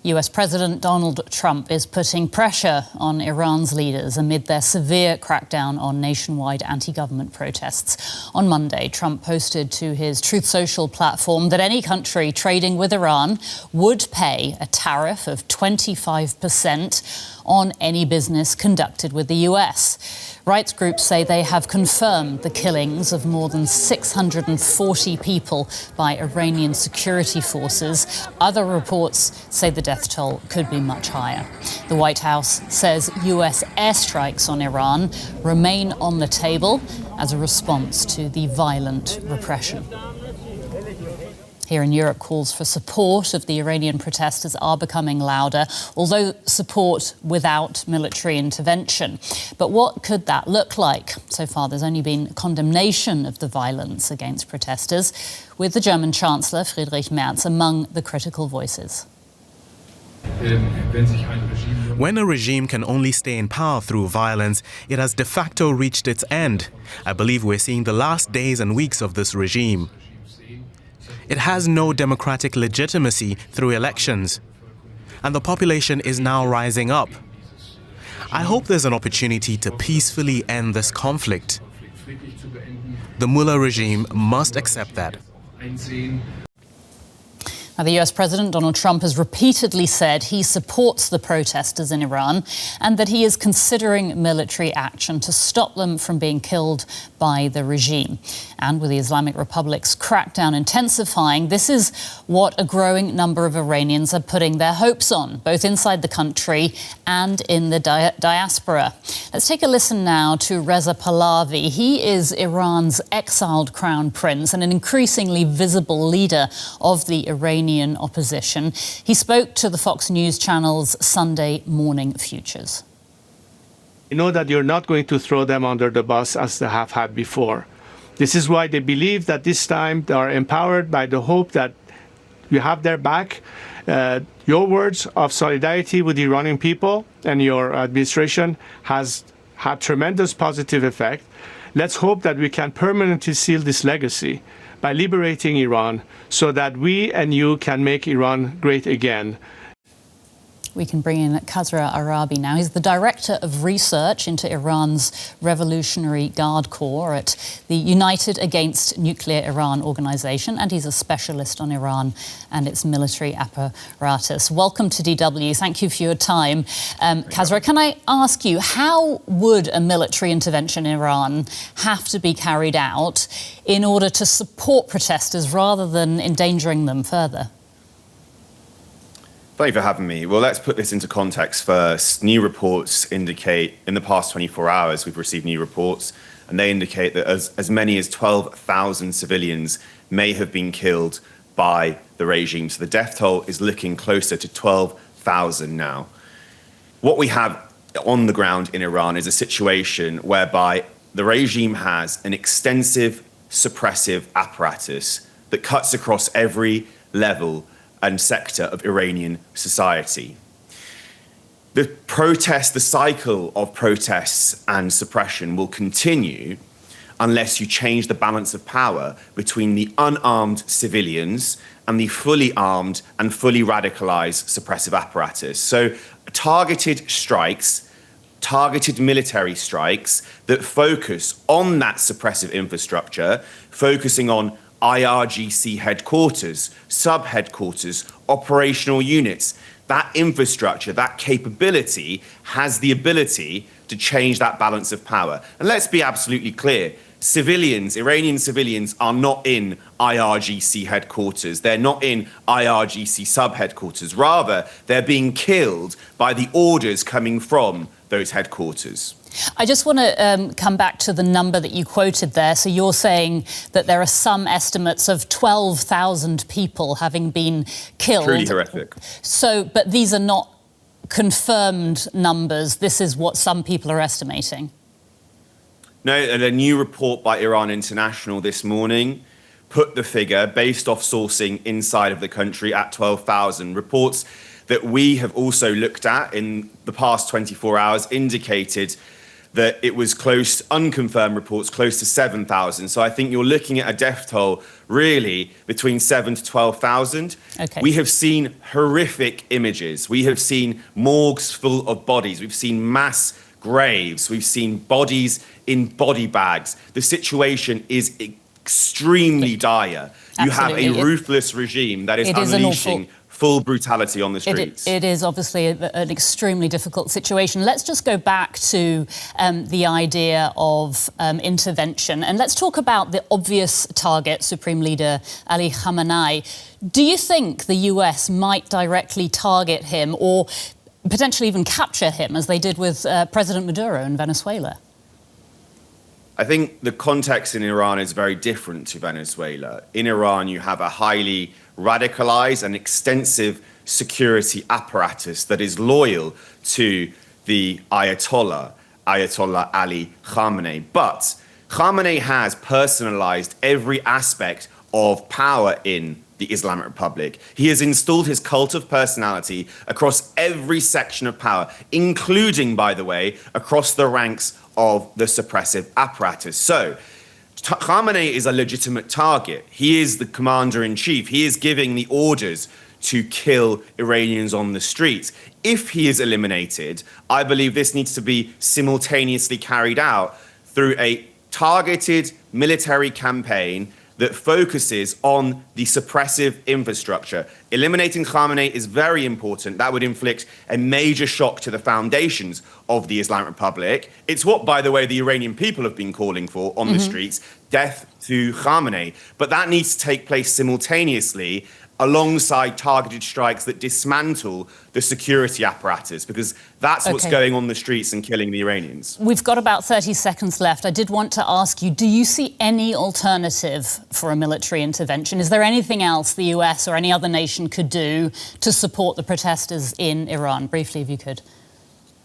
US President Donald Trump is putting pressure on Iran's leaders amid their severe crackdown on nationwide anti-government protests. On Monday, Trump posted to his Truth Social platform that any country trading with Iran would pay a tariff of 25% on any business conducted with the US. Rights groups say they have confirmed the killings of more than 640 people by Iranian security forces. Other reports say the death toll could be much higher. The White House says US airstrikes on Iran remain on the table as a response to the violent repression. Here in Europe, calls for support of the Iranian protesters are becoming louder, although support without military intervention. But what could that look like? So far, there's only been condemnation of the violence against protesters, with the German Chancellor Friedrich Merz among the critical voices. When a regime can only stay in power through violence, it has de facto reached its end. I believe we're seeing the last days and weeks of this regime. It has no democratic legitimacy through elections, and the population is now rising up. I hope there's an opportunity to peacefully end this conflict. The Mullah regime must accept that. Now, the US President Donald Trump has repeatedly said he supports the protesters in Iran and that he is considering military action to stop them from being killed by the regime. And with the Islamic Republic's crackdown intensifying, this is what a growing number of Iranians are putting their hopes on, both inside the country and in the diaspora. Let's take a listen now to Reza Pahlavi. He is Iran's exiled crown prince and an increasingly visible leader of the Iranian opposition. He spoke to the Fox News channel's Sunday Morning Futures. You know that you're not going to throw them under the bus as they have had before. This is why they believe that this time they are empowered by the hope that you have their back. Your words of solidarity with the Iranian people and your administration has had tremendous positive effect. Let's hope that we can permanently seal this legacy by liberating Iran so that we and you can make Iran great again. We can bring in Kasra Aarabi now. He's the Director of Research into Iran's Revolutionary Guard Corps at the United Against Nuclear Iran organization, and he's a specialist on Iran and its military apparatus. Welcome to DW. Thank you for your time. Kasra, can I ask you, how would a military intervention in Iran have to be carried out in order to support protesters rather than endangering them further? Thank you for having me. Well, let's put this into context first. New reports indicate, in the past 24 hours, we've received new reports, and they indicate that as many as 12,000 civilians may have been killed by the regime. So the death toll is looking closer to 12,000 now. What we have on the ground in Iran is a situation whereby the regime has an extensive suppressive apparatus that cuts across every level and sector of Iranian society. The cycle of protests and suppression will continue unless you change the balance of power between the unarmed civilians and the fully armed and fully radicalized suppressive apparatus. So targeted strikes, targeted military strikes that focus on that suppressive infrastructure, focusing on IRGC headquarters, sub-headquarters, operational units. That infrastructure, that capability has the ability to change that balance of power. And let's be absolutely clear, civilians, Iranian civilians are not in IRGC headquarters. They're not in IRGC sub-headquarters. Rather, they're being killed by the orders coming from those headquarters. I just want to come back to the number that you quoted there. So you're saying that there are some estimates of 12,000 people having been killed. Truly horrific. So, but these are not confirmed numbers. This is what some people are estimating. No, and a new report by Iran International this morning put the figure, based off sourcing inside of the country, at 12,000. Reports that we have also looked at in the past 24 hours indicated that it was close, unconfirmed reports, close to 7,000. So I think you're looking at a death toll really between 7 to 12,000. Okay. We have seen horrific images. We have seen morgues full of bodies. We've seen mass graves. We've seen bodies in body bags. The situation is extremely dire. You have a ruthless regime that is unleashing full brutality on the streets. It is obviously an extremely difficult situation. Let's just go back to the idea of intervention. And let's talk about the obvious target, Supreme Leader Ali Khamenei. Do you think the US might directly target him or potentially even capture him, as they did with President Maduro in Venezuela? I think the context in Iran is very different to Venezuela. In Iran, you have a highly radicalized and extensive security apparatus that is loyal to the Ayatollah Ali Khamenei. But Khamenei has personalized every aspect of power in the Islamic Republic. He has installed his cult of personality across every section of power, including, by the way, across the ranks of the suppressive apparatus. So Khamenei is a legitimate target. He is the commander-in-chief. He is giving the orders to kill Iranians on the streets. If he is eliminated, I believe this needs to be simultaneously carried out through a targeted military campaign that focuses on the suppressive infrastructure. Eliminating Khamenei is very important. That would inflict a major shock to the foundations of the Islamic Republic. It's what, by the way, the Iranian people have been calling for on the streets, death to Khamenei. But that needs to take place simultaneously alongside targeted strikes that dismantle the security apparatus, because that's what's going on the streets and killing the Iranians. We've got about 30 seconds left. I did want to ask you, do you see any alternative for a military intervention? Is there anything else the US or any other nation could do to support the protesters in Iran? Briefly, if you could.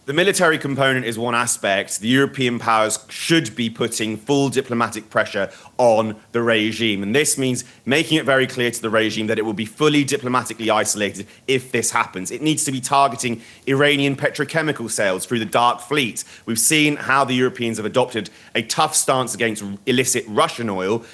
The military component is one aspect. The European powers should be putting full diplomatic pressure on the regime. And this means making it very clear to the regime that it will be fully diplomatically isolated if this happens. It needs to be targeting Iranian petrochemical sales through the dark fleet. We've seen how the Europeans have adopted a tough stance against illicit Russian oil.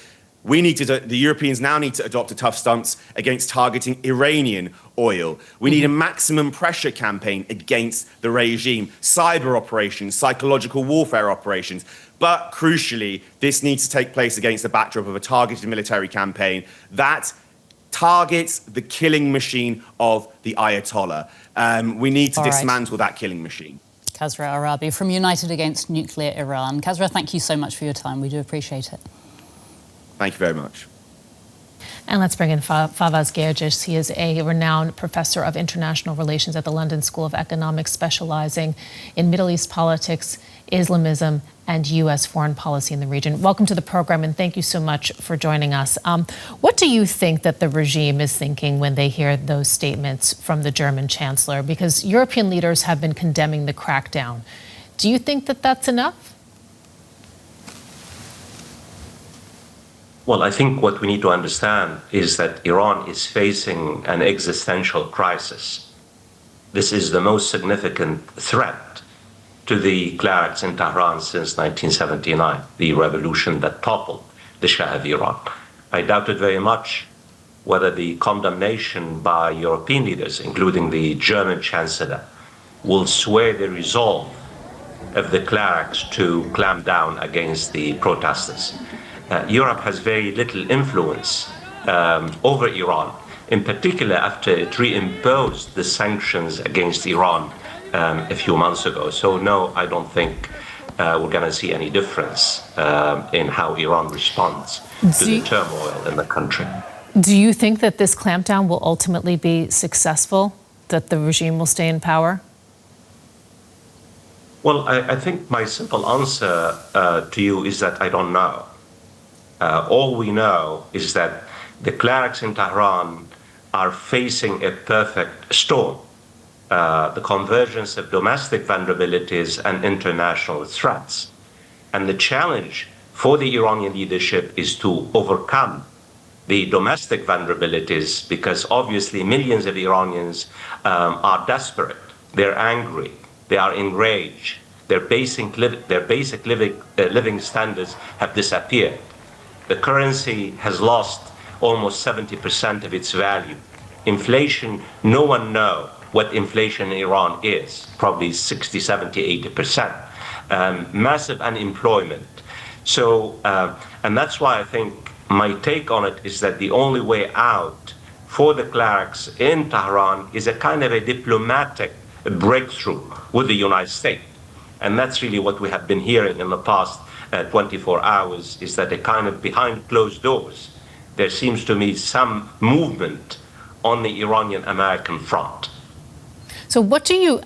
The Europeans now need to adopt a tough stance against targeting Iranian oil. We need a maximum pressure campaign against the regime, cyber operations, psychological warfare operations. But crucially, this needs to take place against the backdrop of a targeted military campaign that targets the killing machine of the Ayatollah. We need to dismantle that killing machine. Kasra Aarabi from United Against Nuclear Iran. Kasra, thank you so much for your time. We do appreciate it. Thank you very much. And let's bring in Fawaz Gerges. He is a renowned professor of international relations at the London School of Economics, specializing in Middle East politics, Islamism, and U.S. foreign policy in the region. Welcome to the program, and thank you so much for joining us. What do you think that the regime is thinking when they hear those statements from the German chancellor? Because European leaders have been condemning the crackdown. Do you think that that's enough? Well, I think what we need to understand is that Iran is facing an existential crisis. This is the most significant threat to the clerics in Tehran since 1979, the revolution that toppled the Shah of Iran. I doubted very much whether the condemnation by European leaders, including the German chancellor, will sway the resolve of the clerics to clamp down against the protesters. Europe has very little influence over Iran, in particular after it reimposed the sanctions against Iran a few months ago. So no, I don't think we're going to see any difference in how Iran responds to the turmoil in the country. Do you think that this clampdown will ultimately be successful, that the regime will stay in power? Well, I think my simple answer to you is that I don't know. All we know is that the clerics in Tehran are facing a perfect storm, the convergence of domestic vulnerabilities and international threats. And the challenge for the Iranian leadership is to overcome the domestic vulnerabilities, because obviously millions of Iranians are desperate, they're angry, they are enraged, Their basic living standards have disappeared. The currency has lost almost 70% of its value. Inflation, no one knows what inflation in Iran is, probably 60, 70, 80%. Massive unemployment. So, and that's why I think my take on it is that the only way out for the clerics in Tehran is a kind of a diplomatic breakthrough with the United States. And that's really what we have been hearing in the past 24 hours, is that a kind of behind closed doors, there seems to me some movement on the Iranian-American front. So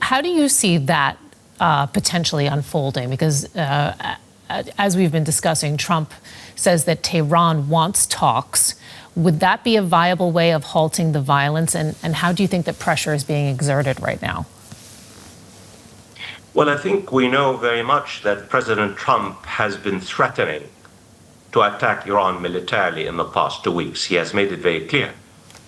how do you see that potentially unfolding? Because as we've been discussing, Trump says that Tehran wants talks. Would that be a viable way of halting the violence? And how do you think that pressure is being exerted right now? Well, I think we know very much that President Trump has been threatening to attack Iran militarily in the past 2 weeks. He has made it very clear.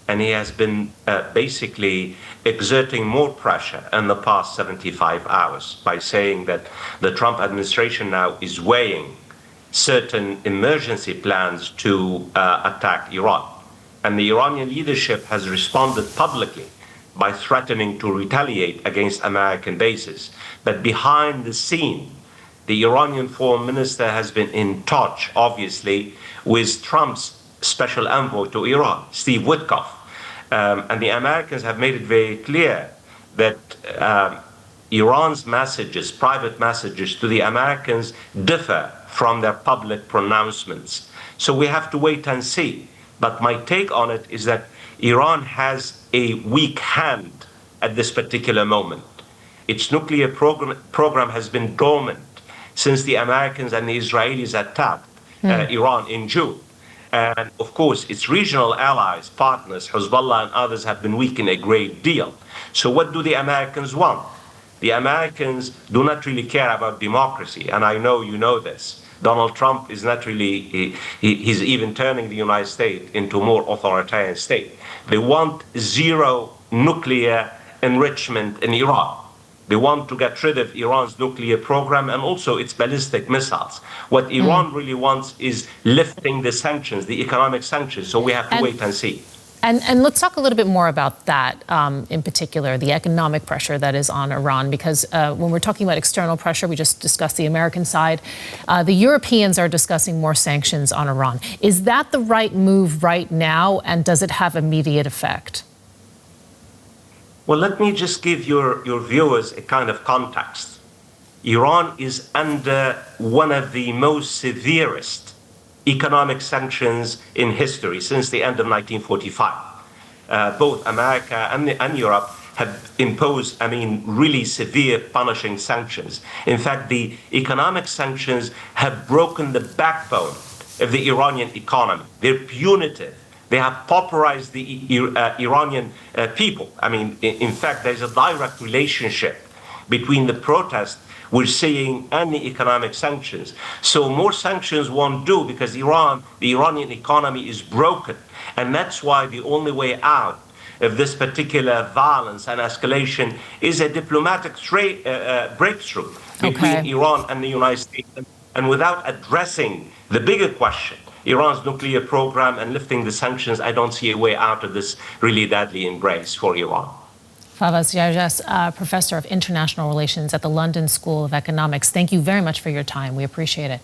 And he has been basically exerting more pressure in the past 75 hours by saying that the Trump administration now is weighing certain emergency plans to attack Iran. And the Iranian leadership has responded publicly by threatening to retaliate against American bases. But behind the scene, the Iranian foreign minister has been in touch, obviously, with Trump's special envoy to Iran, Steve Witkoff. And the Americans have made it very clear that Iran's messages, private messages to the Americans, differ from their public pronouncements. So we have to wait and see. But my take on it is that Iran has a weak hand at this particular moment. Its nuclear program has been dormant since the Americans and the Israelis attacked Iran in June. And of course, its regional allies, partners, Hezbollah and others, have been weakened a great deal. So what do the Americans want? The Americans do not really care about democracy, and I know you know this. Donald Trump is not really, he's even turning the United States into a more authoritarian state. They want zero nuclear enrichment in Iran. They want to get rid of Iran's nuclear program and also its ballistic missiles. What Iran really wants is lifting the sanctions, the economic sanctions. So we have to wait and see. And let's talk a little bit more about that, in particular, the economic pressure that is on Iran, because when we're talking about external pressure, we just discussed the American side. The Europeans are discussing more sanctions on Iran. Is that the right move right now, and does it have immediate effect? Well, let me just give your viewers a kind of context. Iran is under one of the most severest economic sanctions in history since the end of 1945. Both America and Europe have imposed, really severe punishing sanctions. In fact, the economic sanctions have broken the backbone of the Iranian economy. They're punitive. They have pauperized the Iranian people. In fact, there's a direct relationship between the protest we're seeing and the economic sanctions. So more sanctions won't do because the Iranian economy is broken. And that's why the only way out of this particular violence and escalation is a diplomatic breakthrough between Iran and the United States. And without addressing the bigger question, Iran's nuclear program and lifting the sanctions, I don't see a way out of this really deadly embrace for Iran. Fawaz Gerges, Professor of International Relations at the London School of Economics, thank you very much for your time. We appreciate it.